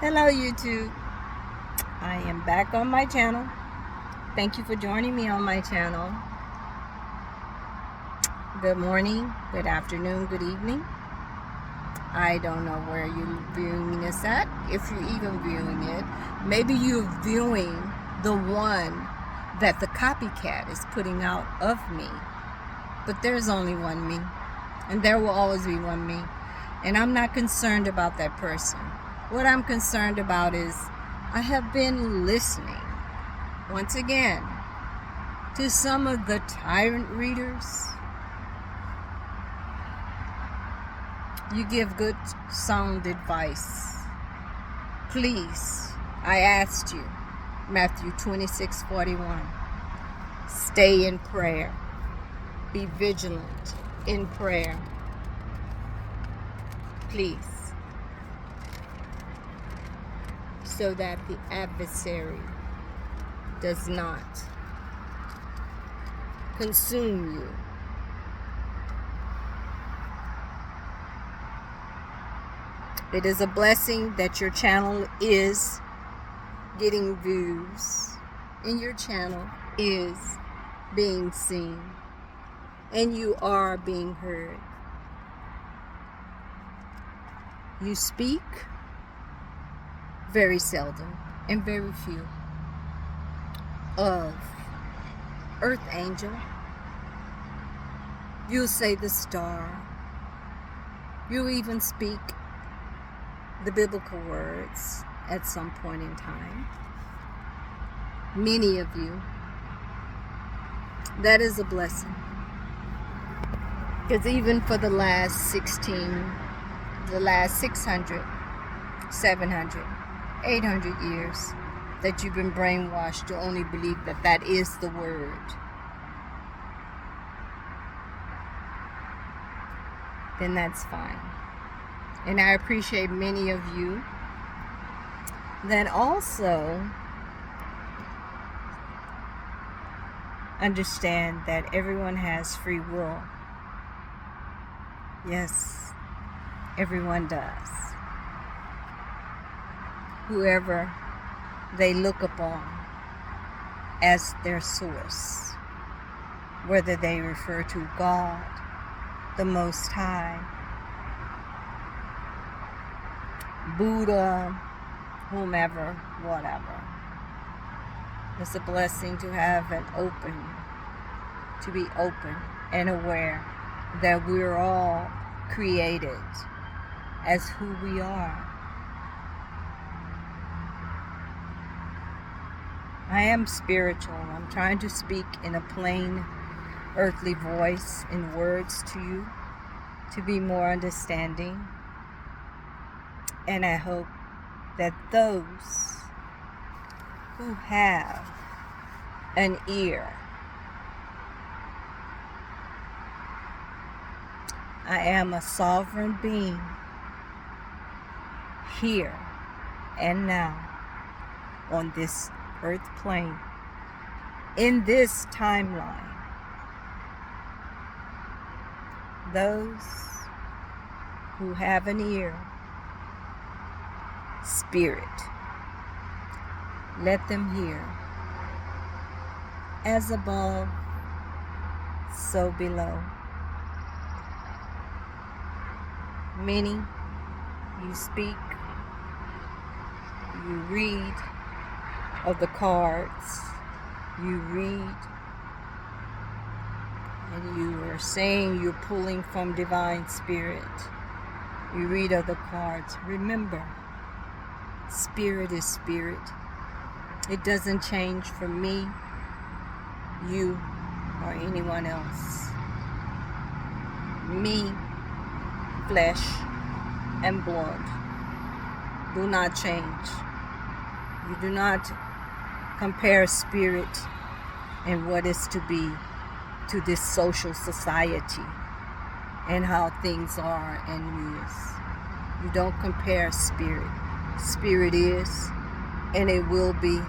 Hello YouTube. I am back on my channel. Thank you for joining me on my channel. Good morning, good afternoon, good evening. I don't know where you're viewing this at, if you're even viewing it. Maybe you're viewing the one that the copycat is putting out of me. But there's only one me, and there will always be one me. And I'm not concerned about that person. What I'm concerned about is I have been listening, once again, to some of the tyrant readers. You give good sound advice. Please, I asked you, Matthew 26:41, stay in prayer. Be vigilant in prayer. Please. So that the adversary does not consume you. It is a blessing that your channel is getting views and your channel is being seen and you are being heard. You speak very seldom and very few of Earth Angel. You'll say the star. You even speak the biblical words at some point in time. Many of you. That is a blessing. Because even for the last 600, 700, 800 years that you've been brainwashed to only believe that that is the word. Then that's fine. And I appreciate many of you that also understand that everyone has free will. Yes, everyone does. Whoever they look upon as their source, whether they refer to God, the Most High, Buddha, whomever, whatever. It's a blessing to have to be open and aware that we're all created as who we are. I am spiritual. I'm trying to speak in a plain earthly voice in words to you to be more understanding. And I hope that those who have an ear, I am a sovereign being here and now on this earth plane, in this timeline. Those who have an ear, spirit, let them hear. As above, so below. Many, you speak, you read of the cards, you read, and you are saying you're pulling from divine spirit. You read of the cards. Remember, spirit is spirit. It doesn't change for me, you, or anyone else. Me, flesh and blood, do not change. You do not compare spirit and what is to be to this social society and how things are and is. You don't compare spirit. Spirit is, and it will be,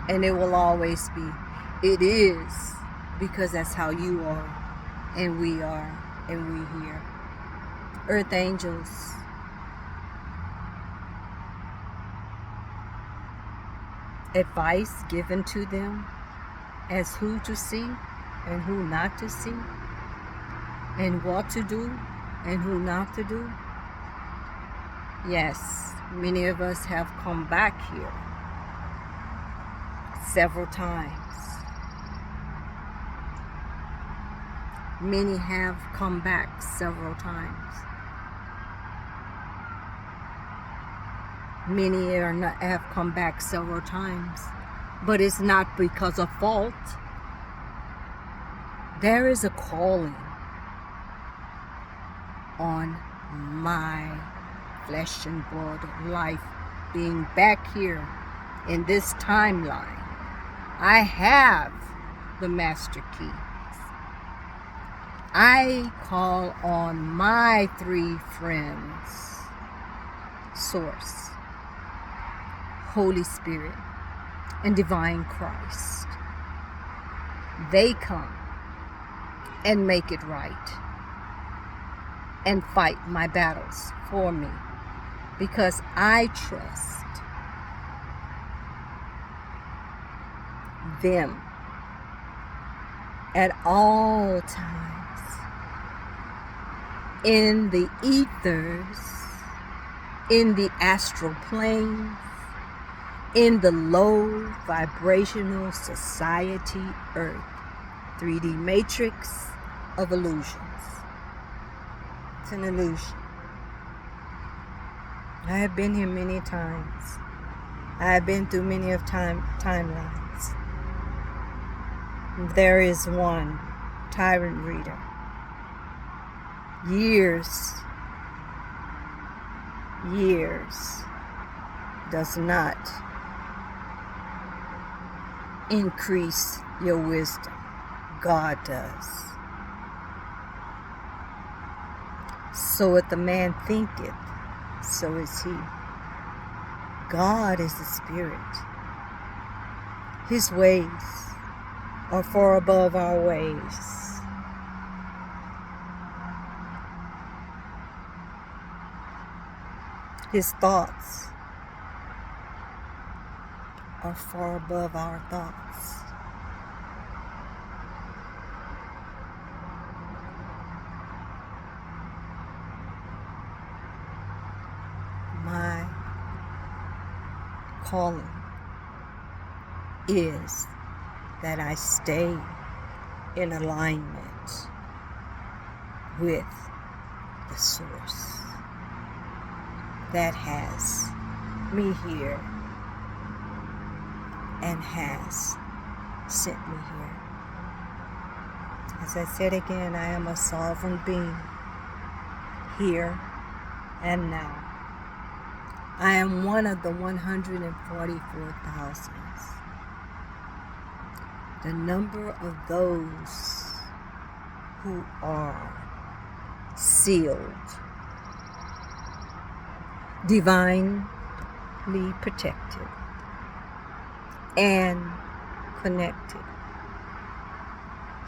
and it will always be. It is because that's how you are, and we are, and we here. Earth angels, advice given to them as who to see and who not to see, and what to do and who not to do. Yes, many of us have come back here several times. Many have come back several times. Many have come back several times, but it's not because of fault. There is a calling on my flesh and blood life being back here in this timeline. I have the master keys. I call on my three friends: Source, Holy Spirit, and Divine Christ. They come and make it right and fight my battles for me, because I trust them at all times, in the ethers, in the astral planes, in the low vibrational society earth, 3D matrix of illusions. It's an illusion. I have been here many times. I have been through many of timelines. There is one tyrant reader. Years does not increase your wisdom. God does. So what the man thinketh, so is he. God is the Spirit. His ways are far above our ways. His thoughts are far above our thoughts. My calling is that I stay in alignment with the Source that has me here and has sent me here. As I said again, I am a sovereign being here and now. I am one of the 144,000. The number of those who are sealed, divinely protected, and connected.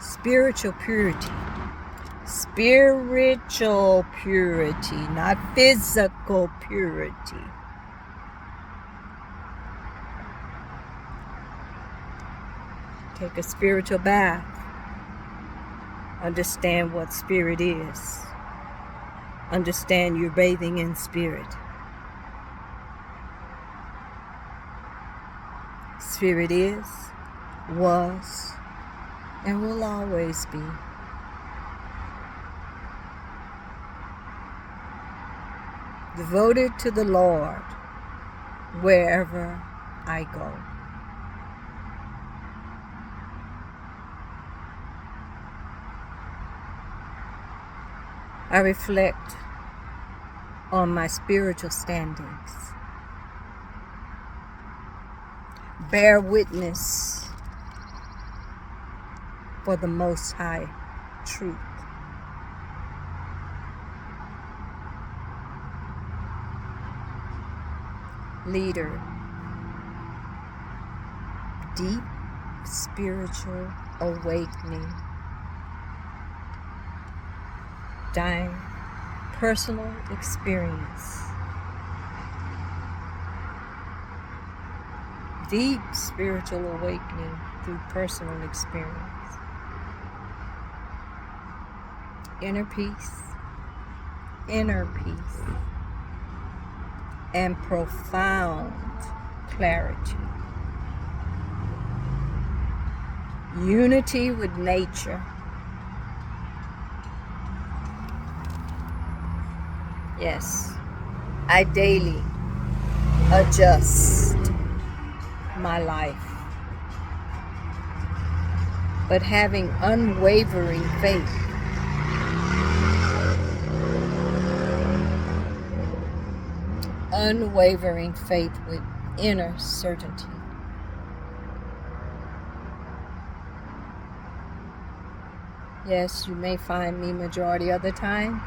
Spiritual purity. Spiritual purity, not physical purity. Take a spiritual bath. Understand what spirit is. Understand you're bathing in spirit. Spirit is, was, and will always be. Devoted to the Lord wherever I go. I reflect on my spiritual standings. Bear witness for the Most High truth. Leader, deep spiritual awakening, dying personal experience, deep spiritual awakening through personal experience. Inner peace, and profound clarity. Unity with nature. Yes, I daily adjust my life, but having unwavering faith. Unwavering faith with inner certainty. Yes, you may find me majority of the time,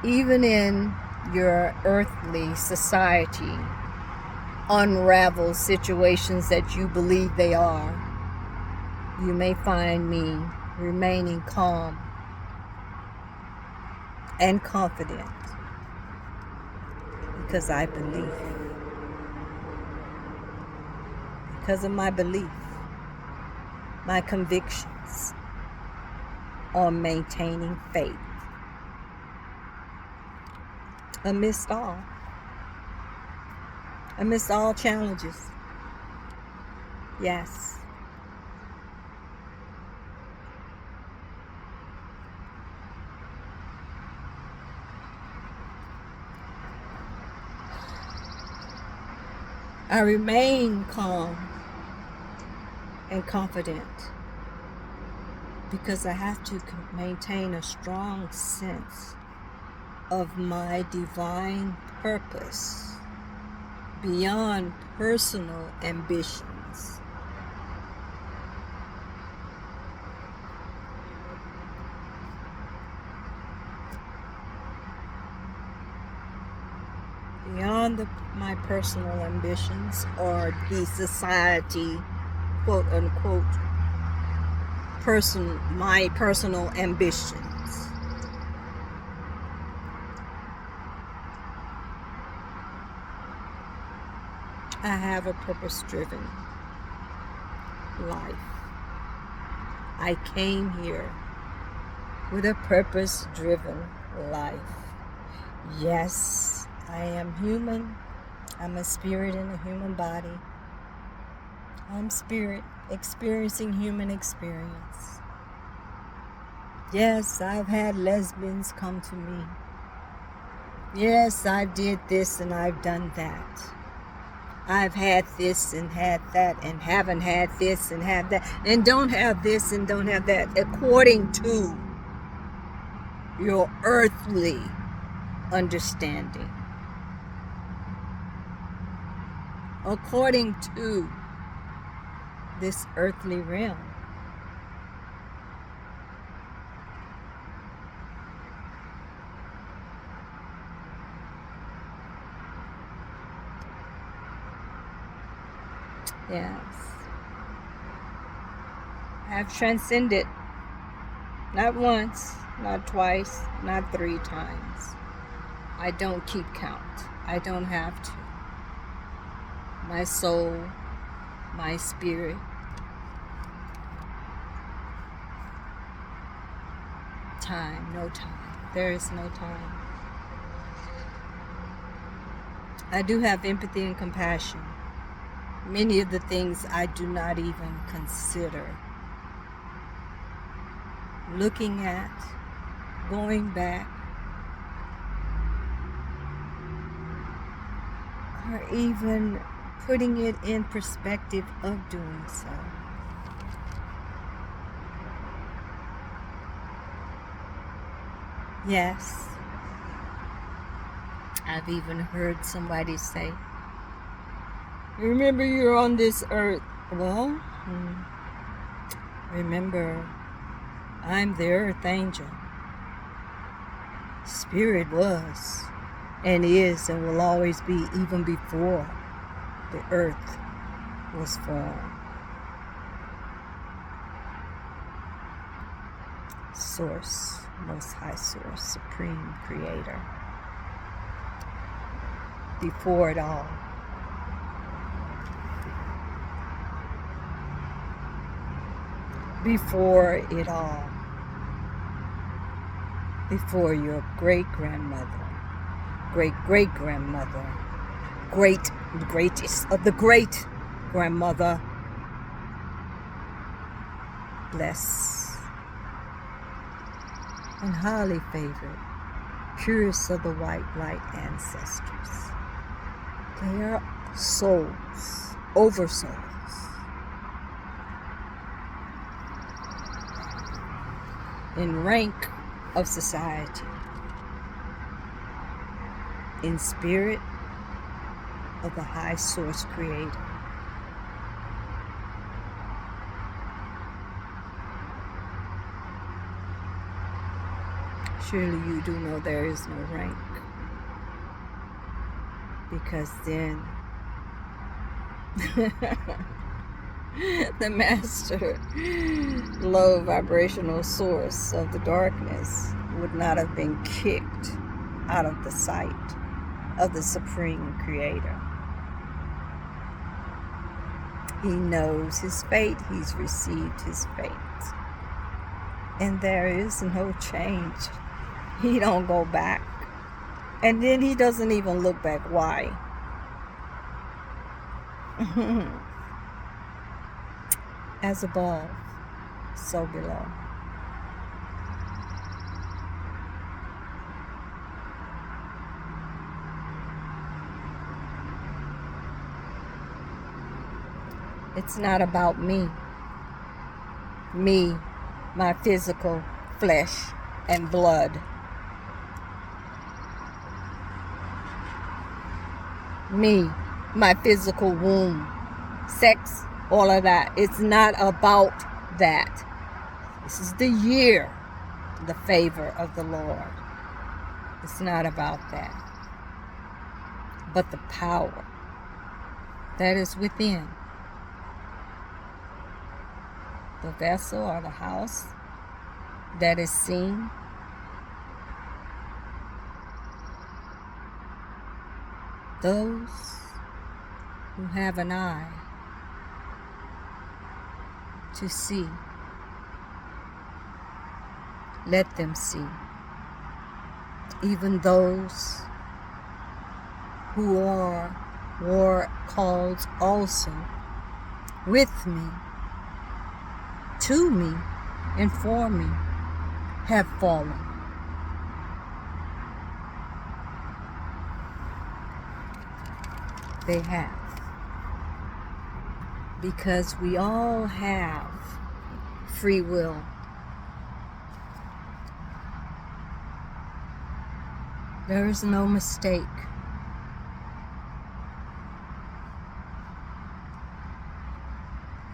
even in your earthly society, unravel situations that you believe they are. You may find me remaining calm and confident because I believe. Because of my belief, my convictions on maintaining faith amidst all challenges. Yes. I remain calm and confident because I have to maintain a strong sense of my divine purpose beyond personal ambitions. Beyond my personal ambitions or the society, quote unquote, my personal ambitions. I have a purpose-driven life. I came here with a purpose-driven life. Yes, I am human. I'm a spirit in a human body. I'm spirit experiencing human experience. Yes, I've had lesbians come to me. Yes, I did this and I've done that. I've had this and had that and haven't had this and have that and don't have this and don't have that, according to your earthly understanding. According to this earthly realm. Yes. I have transcended not once, not twice, not 3 times. I don't keep count. I don't have to. My soul, my spirit, time, no time. There is no time. I do have empathy and compassion. Many of the things I do not even consider. Looking at, going back, or even putting it in perspective of doing so. Yes. I've even heard somebody say, remember you're on this earth. Well, remember, I'm the earth angel. Spirit was and is and will always be, even before the earth was formed. Source, Most High Source, Supreme Creator. Before it all. before it all, before your great-grandmother, great-great-grandmother, greatest of the great-grandmother, blessed and highly favored, purest of the white light ancestors. They are souls, over souls. In rank of society, in spirit of the high source creator. Surely you do know there is no rank, because then the master low vibrational source of the darkness would not have been kicked out of the sight of the supreme creator. He knows his fate. He's received his fate. And there is no change. He don't go back. And then he doesn't even look back. Why? As above, so below. It's not about me. Me, my physical flesh and blood. Me, my physical womb, sex, all of that. It's not about that. This is the year, the favor of the Lord. It's not about that. But the power that is within. The vessel or the house that is seen. Those who have an eye to see, let them see. Even those who were called also with me, to me, and for me, have fallen. They have. Because we all have free will. There is no mistake.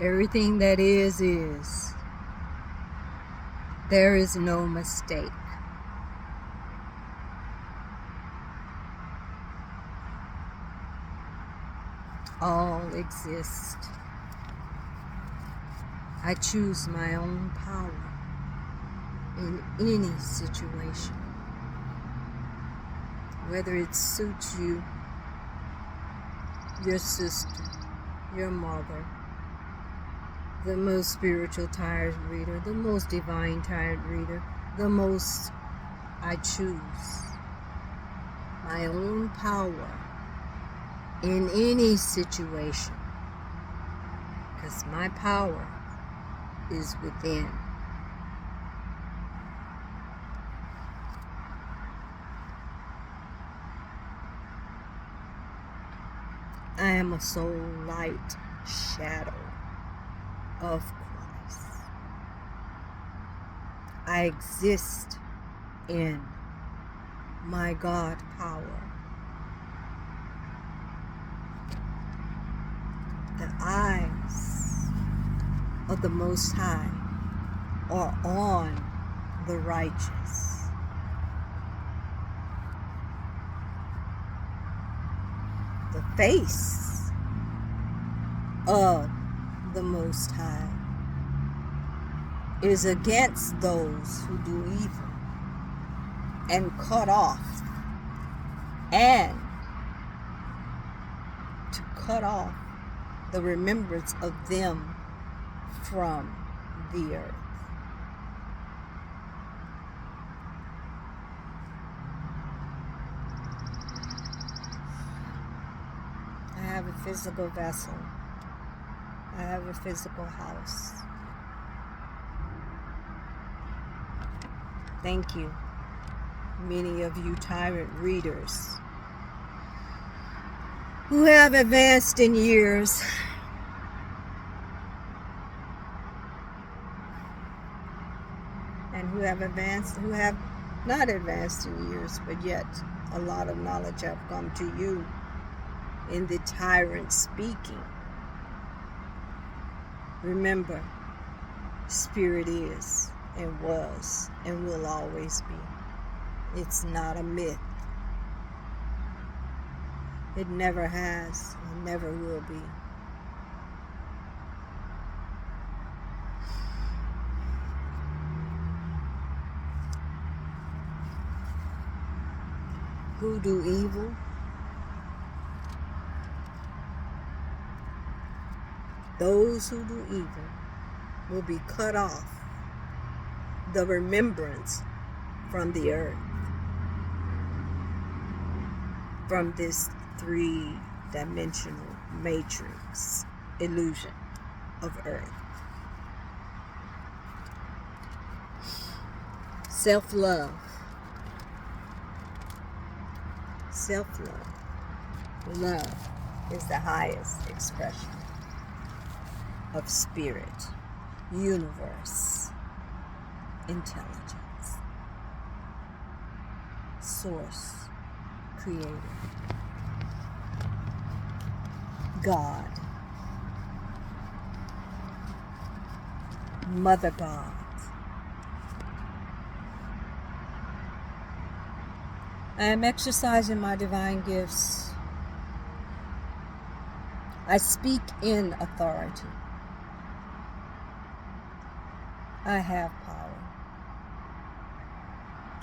Everything that is. There is no mistake. All exist. I choose my own power in any situation. Whether it suits you, your sister, your mother, the most spiritual tired reader, the most divine tired reader, the most, I choose my own power in any situation, because my power is within. I am a soul light shadow of Christ. I exist in my God power. The eyes of the Most High are on the righteous. The face of the Most High is against those who do evil and cut off, and to cut off the remembrance of them from the earth. I have a physical vessel. I have a physical house. Thank you, many of you tyrant readers who have advanced in years. And who have not advanced in years, but yet a lot of knowledge have come to you in the tyrant speaking. Remember, spirit is and was and will always be. It's not a myth. It never has and never will be. Who do evil? Those who do evil will be cut off the remembrance from the earth, from this three-dimensional matrix illusion of earth. Self-love. Self-love. Love is the highest expression of spirit, universe, intelligence, source, creator, God, Mother God. I am exercising my divine gifts. I speak in authority. I have power.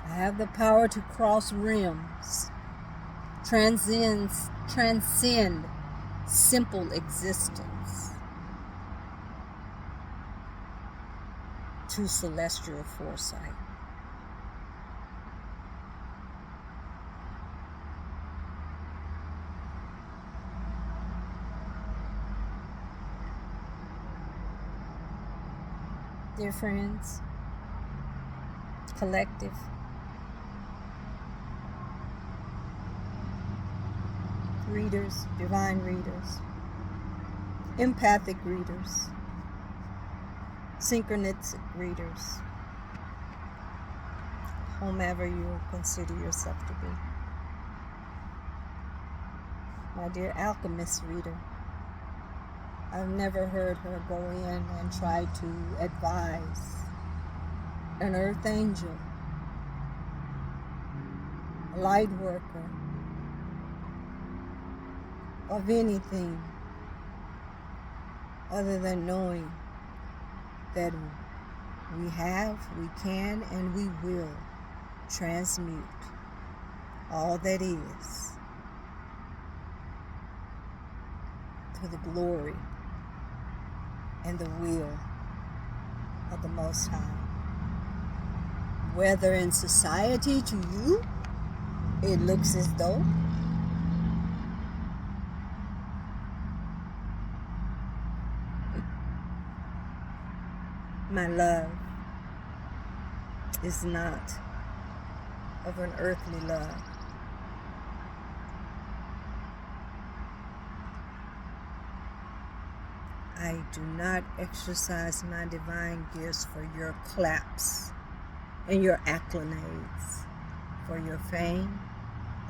I have the power to cross realms, transcend simple existence to celestial foresight. Dear friends, collective, readers, divine readers, empathic readers, synchronistic readers, whomever you consider yourself to be. My dear alchemist reader, I've never heard her go in and try to advise an earth angel, a light worker, of anything other than knowing that we can, and we will transmute all that is to the glory and the will of the Most High. Whether in society to you, it looks as though my love is not of an earthly love. I do not exercise my divine gifts for your claps and your accolades, for your fame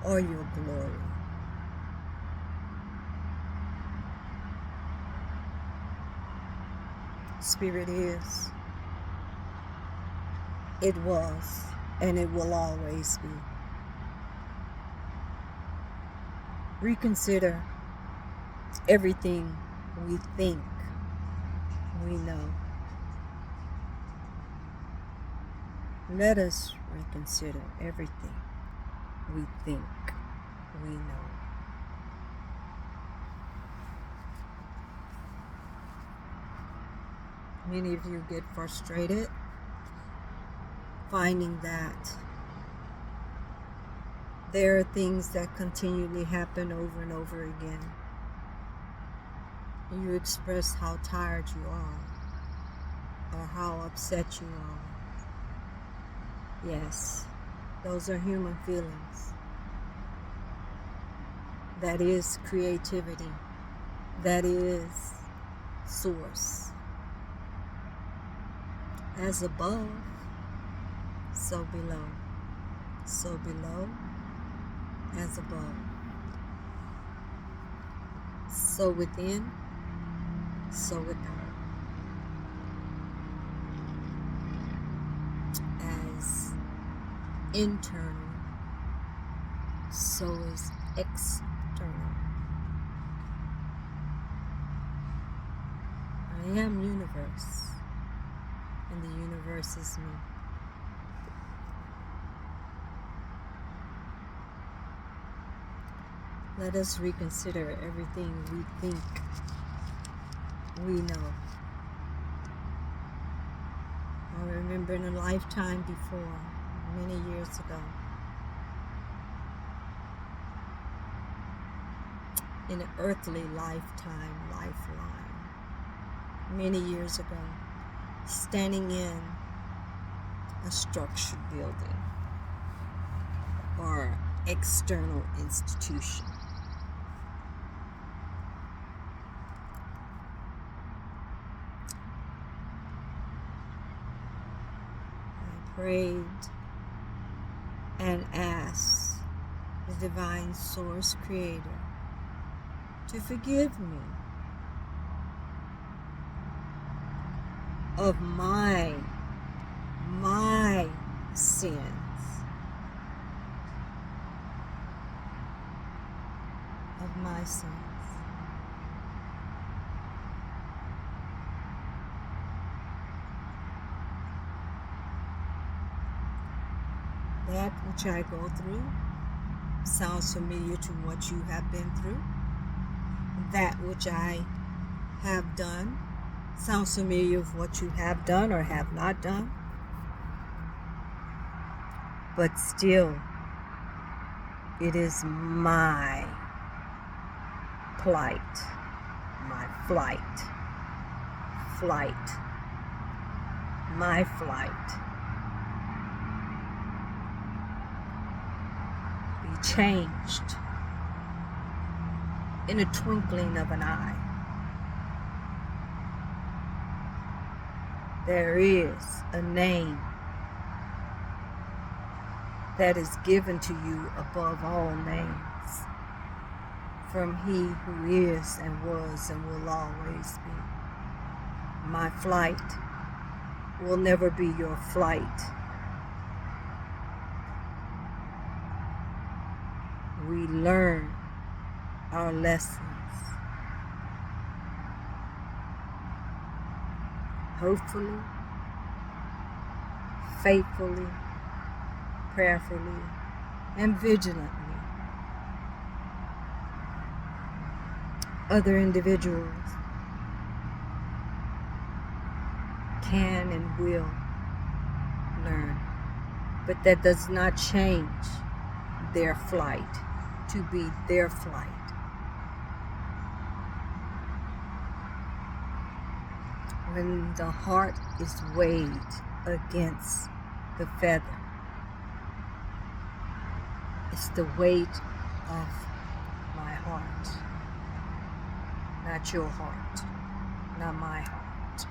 or your glory. Spirit is, it was, and it will always be. Reconsider everything we think we know. Let us reconsider everything we think we know. Many of you get frustrated finding that there are things that continually happen over and over again. And you express how tired you are or how upset you are. Yes, those are human feelings. That is creativity. That is source. As above, so below. So below, as above. So within, so without. As internal, so is external. I am universe, and the universe is me. Let us reconsider everything we think we know. I remember in a lifetime before, many years ago, in an earthly lifeline, many years ago, standing in a structured building or external institution. I prayed and asked the divine source creator to forgive me of my sins. Of my sins. That which I go through sounds familiar to what you have been through. That which I have done sounds familiar with what you have done or have not done. But still, it is my plight, my flight, my flight. Be changed in a twinkling of an eye. There is a name that is given to you above all names, from He who is and was and will always be. My flight will never be your flight. We learn our lessons. Hopefully, faithfully, prayerfully, and vigilantly. Other individuals can and will learn, but that does not change their flight to be their flight. When the heart is weighed against the feather, it's the weight of my heart, not your heart, not my heart.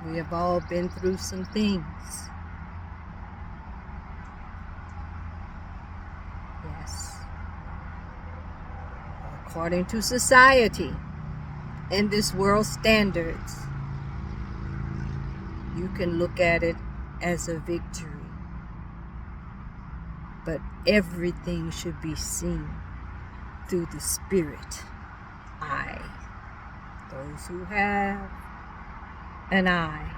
We have all been through some things. Yes. According to society and this world's standards, you can look at it as a victory. But everything should be seen through the spirit eye. Those who have an eye.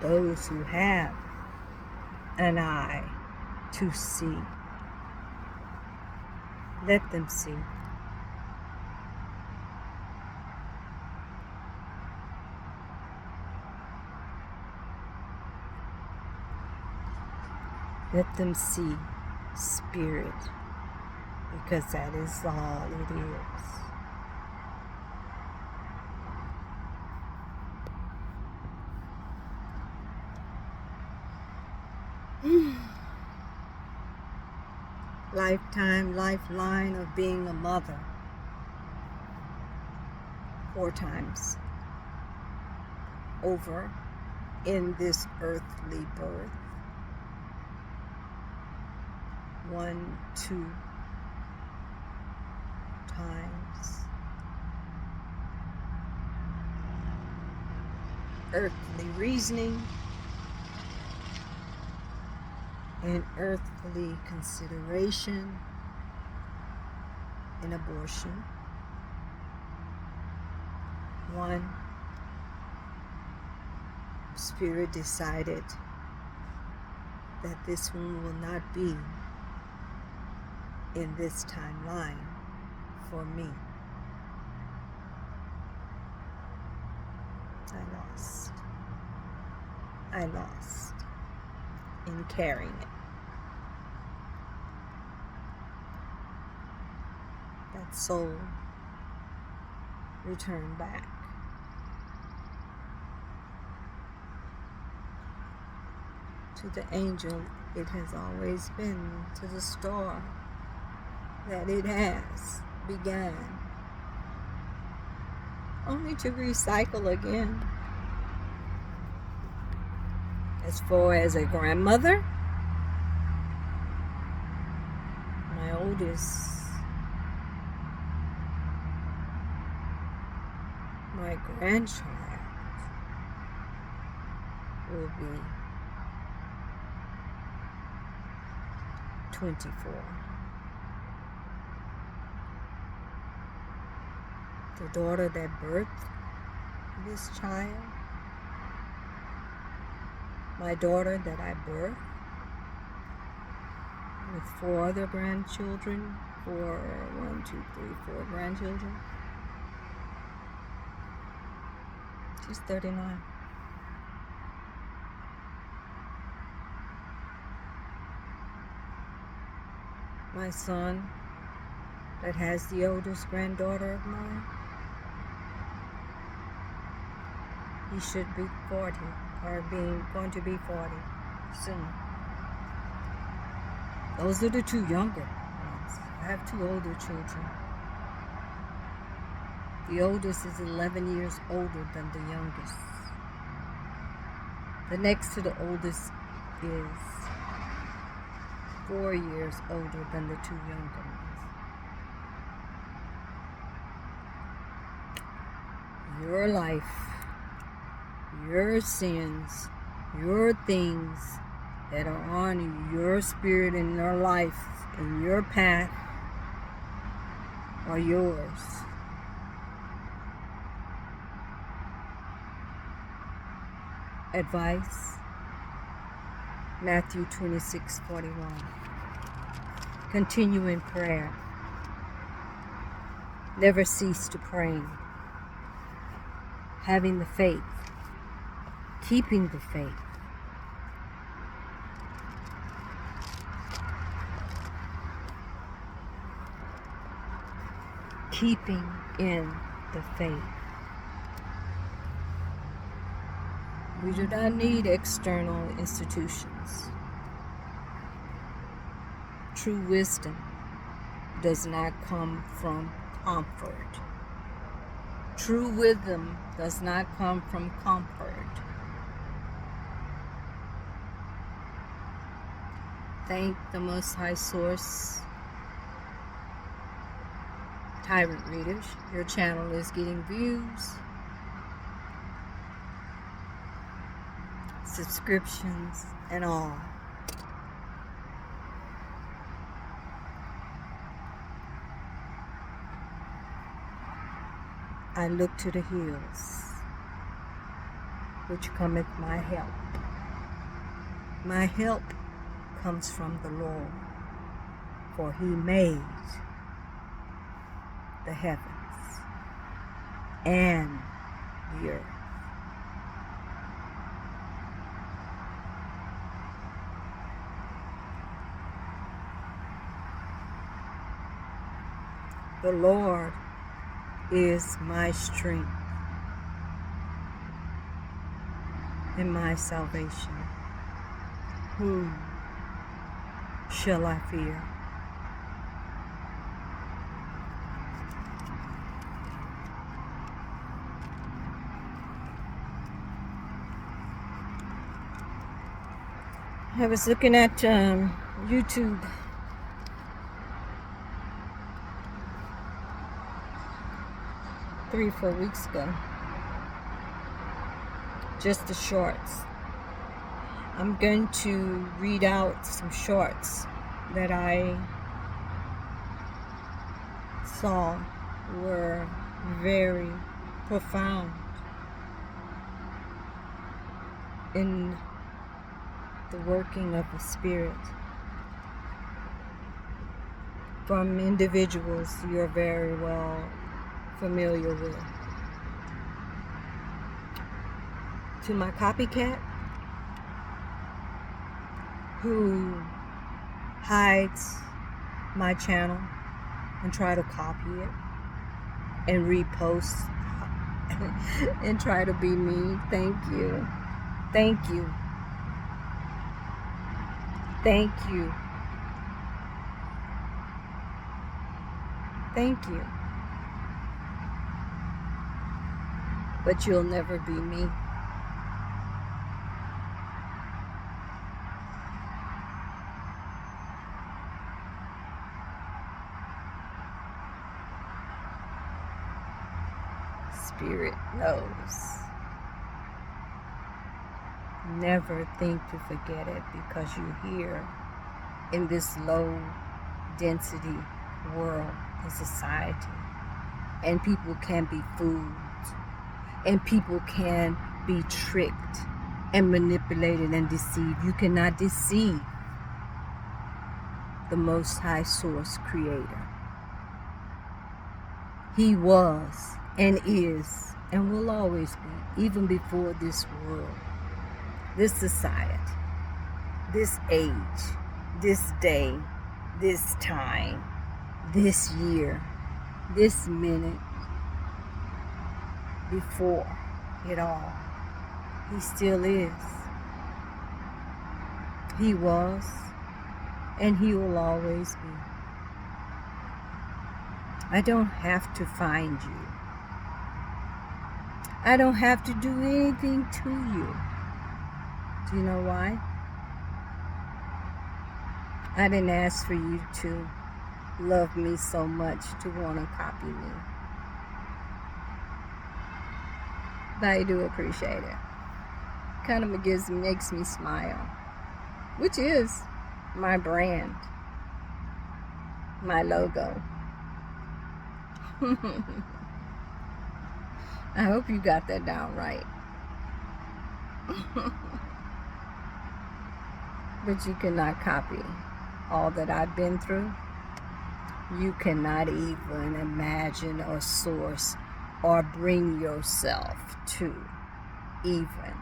Those who have an eye to see. Let them see. Let them see spirit, because that is all it is. Lifetime, lifeline of being a mother. 4 times over in this earthly birth. 1, 2 times. Earthly reasoning and earthly consideration and abortion. 1, Spirit decided that this one will not be in this timeline for me. I lost in carrying it. That soul returned back. To the angel it has always been, to the star that it has begun, only to recycle again. As far as a grandmother, my oldest, my grandchild will be 24. The daughter that birthed this child, my daughter that I birthed, with 4 other grandchildren, 4 grandchildren. She's 39. My son that has the oldest granddaughter of mine, he should be 40, or going to be 40 soon. Those are the 2 younger ones. I have 2 older children. The oldest is 11 years older than the youngest. The next to the oldest is 4 years older than the 2 younger ones. Your life, your sins, your things that are on your spirit and your life and your path are yours. Advice, Matthew 26:41. Continue in prayer. Never cease to pray. Having the faith. Keeping the faith. Keeping in the faith. We do not need external institutions. True wisdom does not come from comfort. True wisdom does not come from comfort. Thank the Most High Source. Tyrant readers, your channel is getting views, subscriptions, and all. I look to the hills, which cometh my help. My help comes from the Lord, for he made the heavens and the earth. The Lord is my strength and my salvation. Whom shall I fear? I was looking at YouTube. Three, 4 weeks ago. Just the shorts. I'm going to read out some shorts that I saw were very profound in the working of the Spirit from individuals you're very well familiar with. To my copycat who hides my channel and try to copy it and repost and try to be me, thank you. Thank you. Thank you. Thank you. But you'll never be me. Spirit knows. Never think to forget it, because you're here in this low density world and society, and people can be fooled, and people can be tricked and manipulated and deceived. You cannot deceive the Most High Source Creator. He was and is and will always be, even before this world, this society, this age, this day, this time, this year, this minute, before it all. He still is. He was, and he will always be. I don't have to find you. I don't have to do anything to you. Do you know why? I didn't ask for you to love me so much to want to copy me. But I do appreciate it. Kind of makes me smile, which is my brand, my logo. I hope you got that down right. But you cannot copy all that I've been through. You cannot even imagine or source or bring yourself to even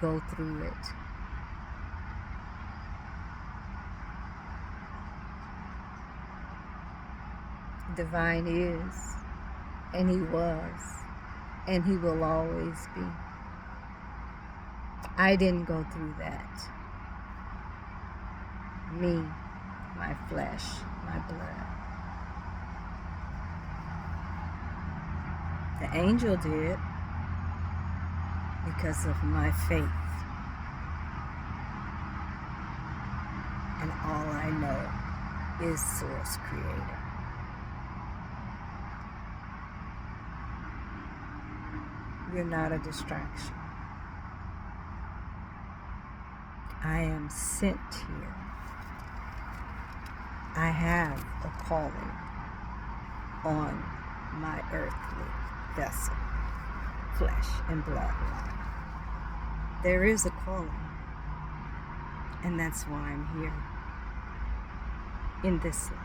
go through it. Divine is, and he was, and he will always be. I didn't go through that. Me, my flesh, my blood. The angel did, because of my faith. And all I know is Source Creator. You're not a distraction. I am sent here. I have a calling on my earthly vessel, flesh and bloodline. There is a calling, and that's why I'm here in this life.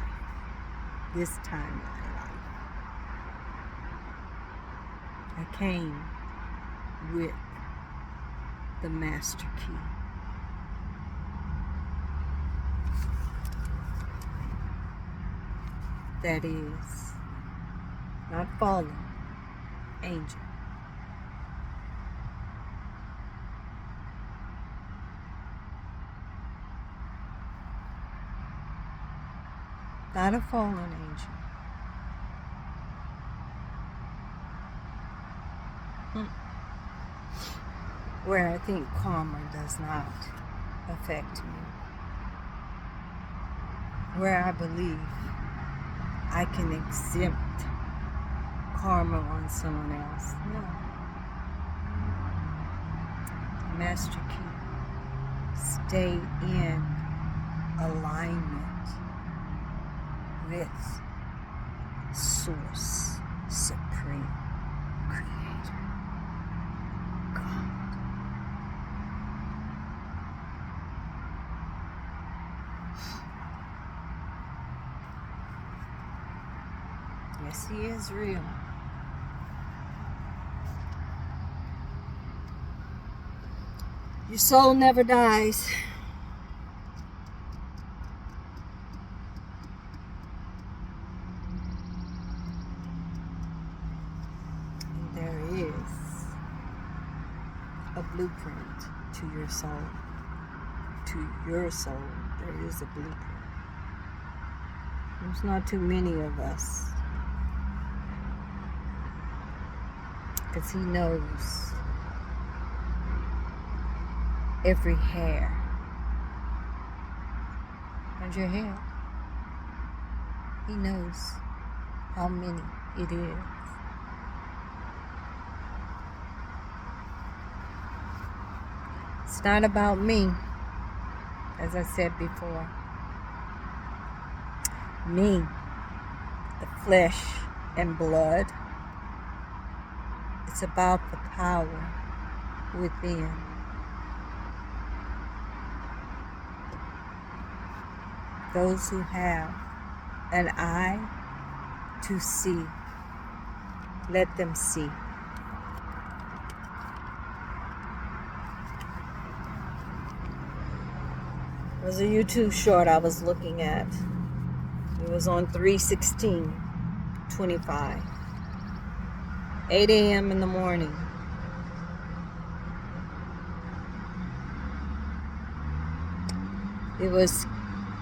this time in my life. I came with the master key. That is not fallen angel. Not a fallen angel. Where I think karma does not affect me. Where I believe I can exempt karma on someone else. No. Master key. Stay in alignment with Source Supreme Creator, God. Yes, He is real. Your soul never dies. And there is a blueprint to your soul. To your soul, there is a blueprint. There's not too many of us. Because He knows every hair on your head. He knows how many it is. It's not about me, as I said before. Me, the flesh and blood. It's about the power within. Those who have an eye to see, let them see. It was a YouTube short I was looking at. It was on 3/16/25. 8 a.m. in the morning. It was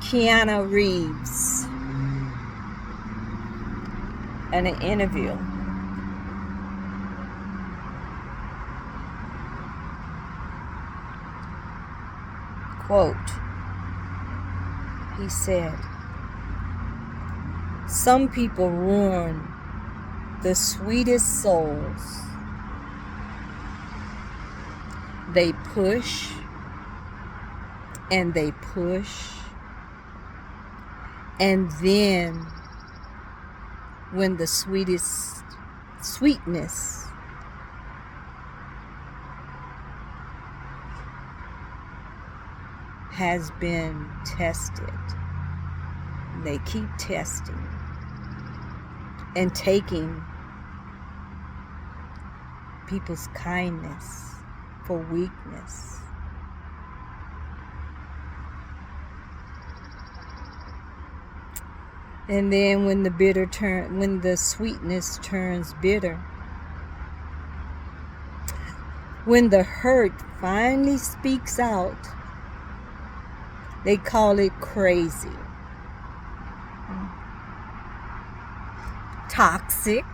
Keanu Reeves and an interview. Quote, he said, "Some people ruin the sweetest souls. They push and they push, and then when the sweetness has been tested, they keep testing and taking people's kindness for weakness. And then when the sweetness turns bitter, when the hurt finally speaks out, they call it crazy, toxic.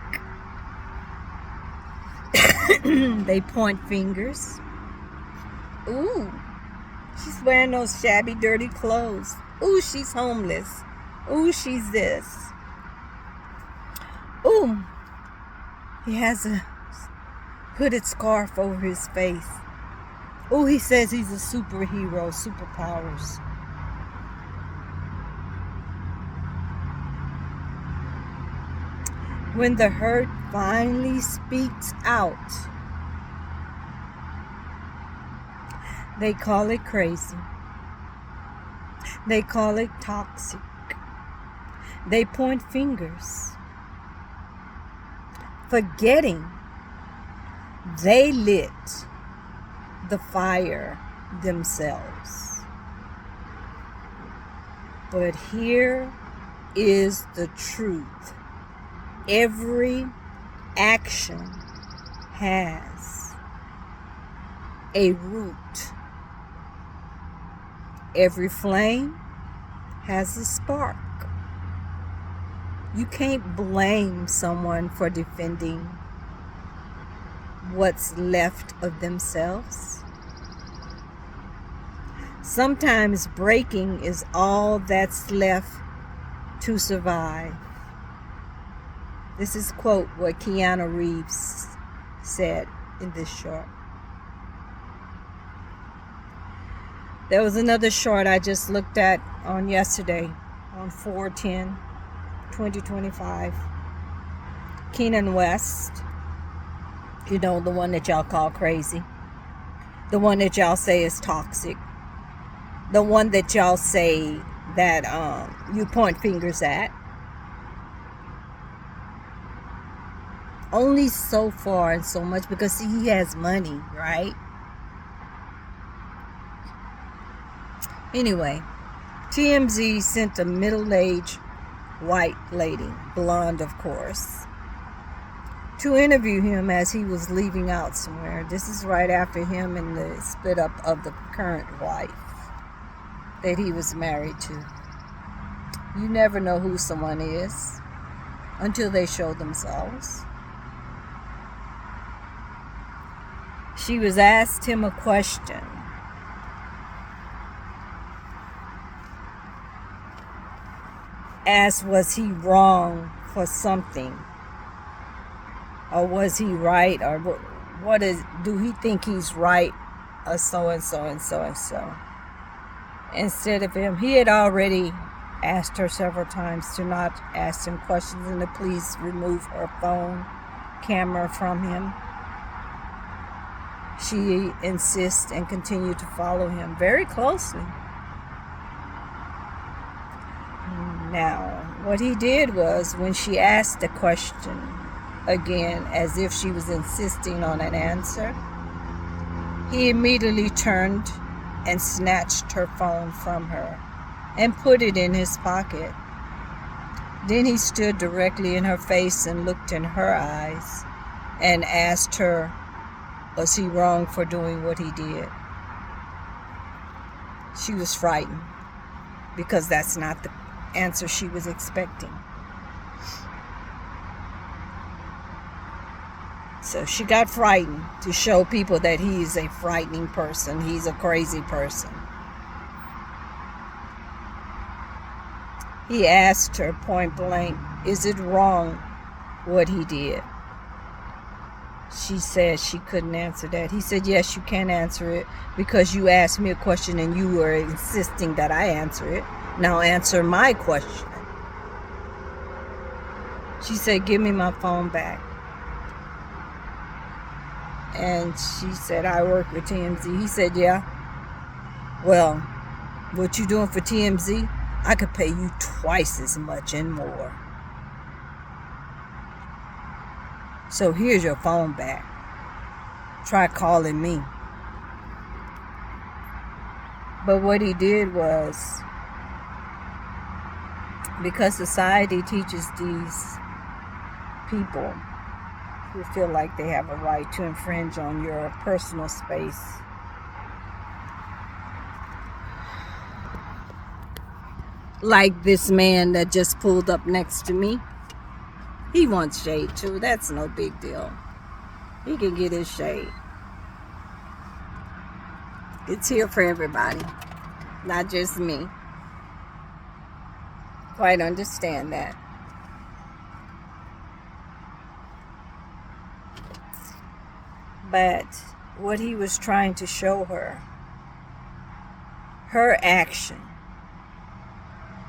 They point fingers. Ooh, she's wearing those shabby, dirty clothes. Ooh, she's homeless. Ooh, she's this. Ooh, he has a hooded scarf over his face. Ooh, he says he's a superhero, superpowers. When the hurt finally speaks out, they call it crazy. They call it toxic. They point fingers, forgetting they lit the fire themselves. But here is the truth. Every action has a root. Every flame has a spark. You can't blame someone for defending what's left of themselves. Sometimes breaking is all that's left to survive. This is quote what Keanu Reeves said in this short. There was another short I just looked at on yesterday on 4/10/2025. Keenan West, you know, the one that y'all call crazy, the one that y'all say is toxic, the one that y'all say that you point fingers at. Only so far and so much, because see, he has money, right? Anyway, TMZ sent a middle-aged white lady, blonde of course, to interview him as he was leaving out somewhere. This is right after him and the split up of the current wife that he was married to. You never know who someone is until they show themselves. She was asked him a question. Asked, was he wrong for something? Or was he right? Or do he think he's right? Or so and so and so and so. Instead of him, he had already asked her several times to not ask him questions and to please remove her phone camera from him. She insists and continued to follow him very closely. Now, what he did was, when she asked the question again, as if she was insisting on an answer, he immediately turned and snatched her phone from her and put it in his pocket. Then he stood directly in her face and looked in her eyes and asked her, was he wrong for doing what he did? She was frightened, because that's not the answer she was expecting. So she got frightened to show people that he's a frightening person. He's a crazy person. He asked her point blank, is it wrong what he did? She said she couldn't answer that. He said, yes, you can answer it, because you asked me a question and you were insisting that I answer it. Now answer my question. She said, give me my phone back. And she said, I work with TMZ. He said, yeah. Well, what you doing for TMZ? I could pay you twice as much and more. So here's your phone back. Try calling me. But what he did was, because society teaches these people who feel like they have a right to infringe on your personal space, like this man that just pulled up next to me, he wants shade too. That's no big deal. He can get his shade. It's here for everybody, not just me. Quite understand that. But what he was trying to show her, her action,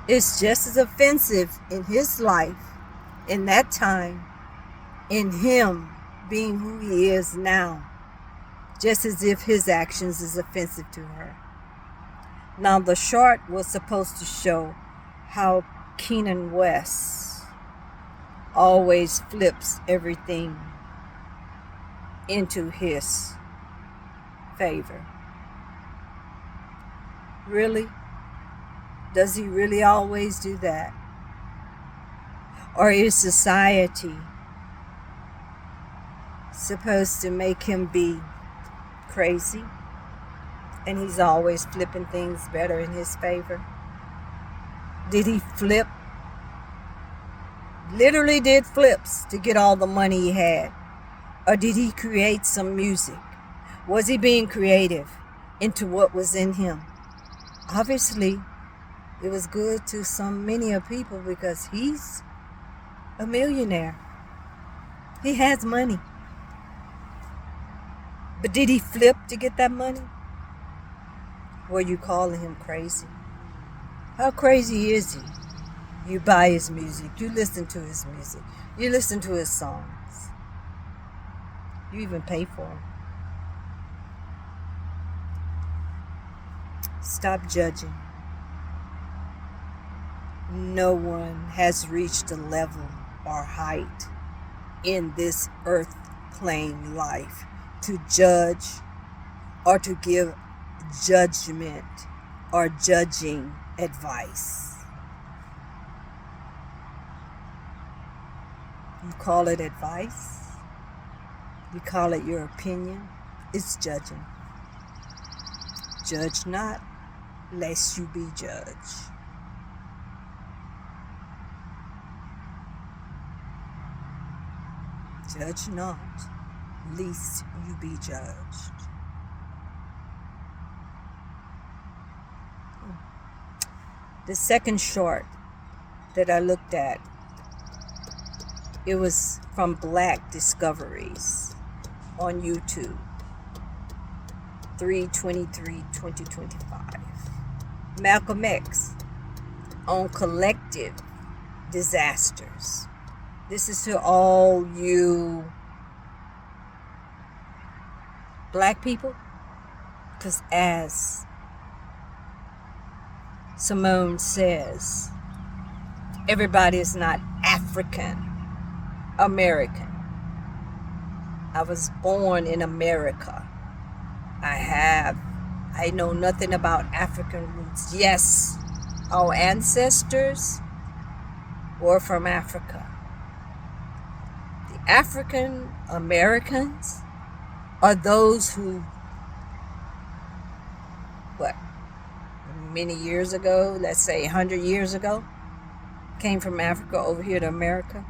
is just as offensive in his life, in that time, in him being who he is now, just as if his actions is offensive to her. Now, the short was supposed to show how Keenan West always flips everything into his favor. Really? Does he really always do that? Or is society supposed to make him be crazy? And he's always flipping things better in his favor? Did he flip? Literally did flips to get all the money he had? Or did he create some music? Was he being creative into what was in him? Obviously, it was good to many of people because he's a millionaire. He has money. But did he flip to get that money? Were you calling him crazy? How crazy is he? You buy his music. You listen to his music. You listen to his songs. You even pay for them. Stop judging. No one has reached a level or height in this earth plane life to judge or to give judgment or judging advice. You call it advice? You call it your opinion? It's judging. Judge not, lest you be judged. Judge not, lest you be judged. The second short that I looked at, it was from Black Discoveries on YouTube, 3/23/2025. Malcolm X on collective disasters. This is to all you black people, because as Simone says, everybody is not African American. I was born in America. I know nothing about African roots. Yes, our ancestors were from Africa. The African Americans are those who, many years ago, let's say 100 years ago, came from Africa over here to America,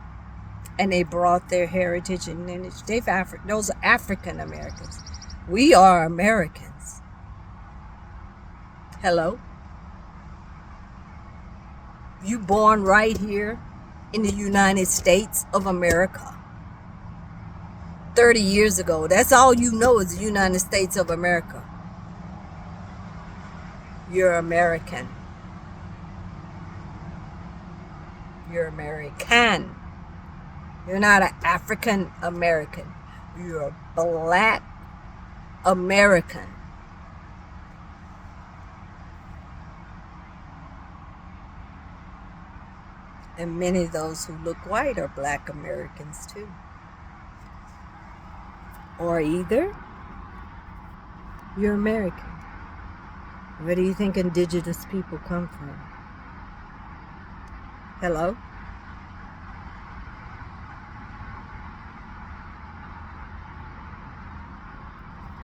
and they brought their heritage and lineage. Those are African Americans. We are Americans. Hello? You born right here in the United States of America. 30 years ago. That's all you know is the United States of America. You're American. You're American. You're not an African American. You're a Black American. And many of those who look white are Black Americans too. Or either you're American. Where do you think indigenous people come from? Hello?